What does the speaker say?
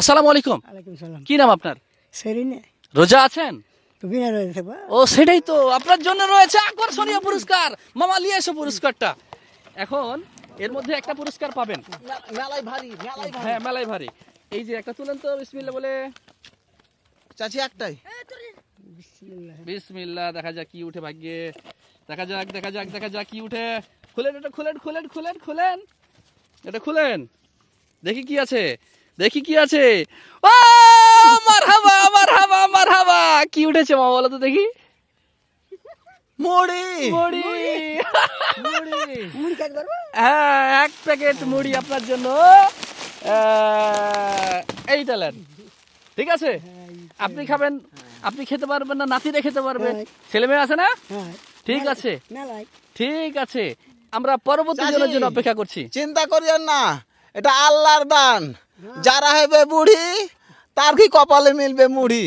আসসালামু আলাইকুম। ওয়ালাইকুম সালাম। কি নাম আপনার? সেরিনে রোজা আছেন? তো বিনা রয়েছে বা ও সেটাই তো, আপনার জন্য রয়েছে আকর্ষণীয় পুরস্কার। মামা নিয়ে এসো পুরস্কারটা। এখন এর মধ্যে একটা পুরস্কার পাবেন। মেলাই ভারী মেলাই ভারী। হ্যাঁ, মেলায় ভারী। এই যে একটা তুলেন তো, বিসমিল্লাহ বলে। চাচি একটাই। বিসমিল্লাহ। বিসমিল্লাহ, দেখা যাক কি উঠে ভাগ্যে। দেখা যাক দেখা যাক দেখা যাক কি উঠে। খুলেন এটা, খুলেন খুলেন খুলেন খুলেন এটা খুলেন। দেখি কি আছে, দেখি কি আছে। ও মারহাবা মারহাবা মারহাবা। কি উঠেছে মামা বলো তো দেখি। মুড়ি মুড়ি। মুড়ি খাইতে পারবো? হ্যাঁ, এক প্যাকেট মুড়ি আপনার জন্য। এইটা নেন। ঠিক আছে, আপনি খাবেন, আপনি খেতে পারবেন না, নাতিরে খেতে পারবে। হ্যাঁ। ছেলে মেয়ে আছে না? হ্যাঁ ঠিক আছে, মেলাই ঠিক আছে। আমরা পরবর্তী চাচি। জনের জন্য অপেক্ষা করছি। চিন্তা করিয়েন না, এটা আল্লাহর দান। যারা হবে বুড়ি তার কি কপালে মিলবে মুড়ি।